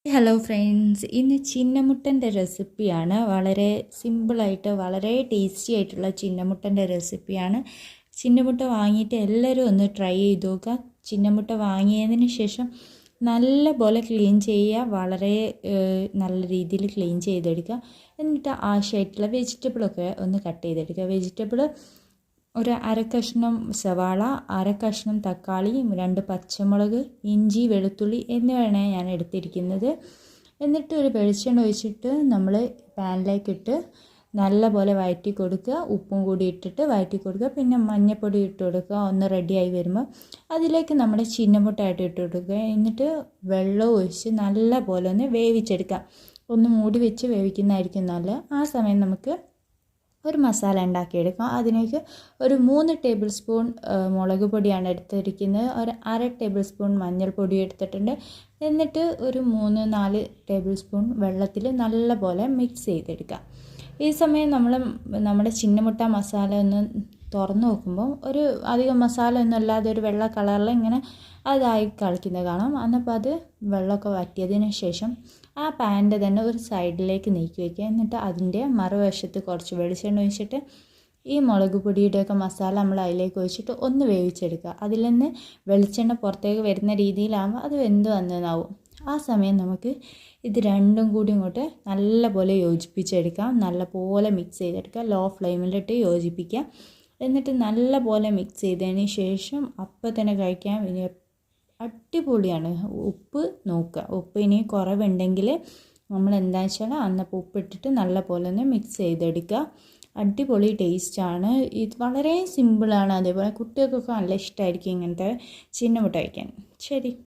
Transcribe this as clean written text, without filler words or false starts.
Hello friends, ഇന്ന് ചിന്നമുട്ടൻ്റെ റെസിപ്പിയാണ്. വളരെ സിമ്പിളായിട്ട് വളരെ ടേസ്റ്റി ആയിട്ടുള്ള ചിന്നമുട്ടൻ്റെ റെസിപ്പിയാണ്. ചിന്നമുട്ട വാങ്ങിയിട്ട് എല്ലാവരും ഒന്ന് ട്രൈ ചെയ്ത് നോക്കുക. ചിന്നമുട്ട വാങ്ങിയതിന് ശേഷം നല്ല പോലെ ക്ലീൻ ചെയ്യുക, വളരെ നല്ല രീതിയിൽ ക്ലീൻ ചെയ്തെടുക്കുക. എന്നിട്ട് ആവശ്യമായിട്ടുള്ള വെജിറ്റബിളൊക്കെ ഒന്ന് കട്ട് ചെയ്തെടുക്കുക. വെജിറ്റബിൾ ഒരു അരക്കഷ്ണം സവാള, അരക്കഷ്ണം തക്കാളി, 2 പച്ചമുളക്, ഇഞ്ചി, വെളുത്തുള്ളി എന്നിവയാണ് ഞാൻ എടുത്തിരിക്കുന്നത്. എന്നിട്ട് ഒരു വെളിച്ചെണ്ണ ഒഴിച്ചിട്ട് നമ്മൾ പാനിലേക്കിട്ട് നല്ല പോലെ വഴറ്റി കൊടുക്കുക. ഉപ്പും കൂടി ഇട്ടിട്ട് വഴറ്റി കൊടുക്കുക. പിന്നെ മഞ്ഞൾപ്പൊടി ഇട്ട് കൊടുക്കുക. ഒന്ന് റെഡിയായി വരുമ്പോൾ അതിലേക്ക് നമ്മുടെ ചിന്നമുട്ടയായിട്ട് ഇട്ട് കൊടുക്കുക. എന്നിട്ട് വെള്ളം ഒഴിച്ച് നല്ല പോലെ ഒന്ന് വേവിച്ചെടുക്കുക. ഒന്ന് മൂടി വെച്ച് വേവിക്കുന്നതായിരിക്കും നല്ലത്. ആ സമയം നമുക്ക് ഒരു മസാല ഉണ്ടാക്കിയെടുക്കാം. അതിലേക്ക് ഒരു 3 ടേബിൾ സ്പൂൺ മുളക് പൊടിയാണ് എടുത്തിരിക്കുന്നത്. ഒരു 1/2 ടേബിൾ സ്പൂൺ മഞ്ഞൾപ്പൊടി എടുത്തിട്ടുണ്ട്. എന്നിട്ട് ഒരു 3-4 ടേബിൾ സ്പൂൺ വെള്ളത്തിൽ നല്ല പോലെ മിക്സ് ചെയ്തെടുക്കുക. ഈ സമയം നമ്മുടെ ചിന്നമുട്ട മസാല ഒന്ന് തുറന്ന് നോക്കുമ്പോൾ ഒരു അധികം മസാല ഒന്നും അല്ലാതെ ഒരു വെള്ള കളറിൽ ഇങ്ങനെ അതായി കളിക്കുന്നത് കാണാം. അന്നപ്പോൾ അത് വെള്ളമൊക്കെ വറ്റിയതിന് ശേഷം ആ പാനിൻ്റെ തന്നെ ഒരു സൈഡിലേക്ക് നീക്കി വയ്ക്കുക. എന്നിട്ട് അതിൻ്റെ മറുവശത്ത് കുറച്ച് വെളിച്ചെണ്ണ ഒഴിച്ചിട്ട് ഈ മുളക് പൊടിയുടെയൊക്കെ മസാല നമ്മൾ അതിലേക്ക് ഒഴിച്ചിട്ട് ഒന്ന് വേവിച്ചെടുക്കുക. അതിൽ നിന്ന് വെളിച്ചെണ്ണ പുറത്തേക്ക് വരുന്ന രീതിയിലാകുമ്പോൾ അത് വെന്ത് വന്നതാവും. ആ സമയം നമുക്ക് ഇത് രണ്ടും കൂടി ഇങ്ങോട്ട് നല്ല പോലെ യോജിപ്പിച്ചെടുക്കാം. നല്ല പോലെ മിക്സ് ചെയ്തെടുക്കുക. ലോ ഫ്ലെയിമിലിട്ട് യോജിപ്പിക്കുക. എന്നിട്ട് നല്ല പോലെ മിക്സ് ചെയ്തതിന് ശേഷം അപ്പം തന്നെ കഴിക്കാൻ ഇനി അടിപൊളിയാണ്. ഉപ്പ് നോക്കുക. ഉപ്പ് ഇനി കുറവുണ്ടെങ്കിൽ നമ്മൾ എന്താ വെച്ചാൽ അന്നപ്പോൾ ഉപ്പിട്ടിട്ട് നല്ല പോലെ ഒന്ന് മിക്സ് ചെയ്തെടുക്കുക. അടിപൊളി ടേസ്റ്റാണ്. ഇത് വളരെ സിമ്പിളാണ്. അതേപോലെ കുട്ടികൾക്കൊക്കെ നല്ല ഇഷ്ടമായിരിക്കും ഇങ്ങനത്തെ ചിന്നമുട്ട കഴിക്കാൻ. ശരി.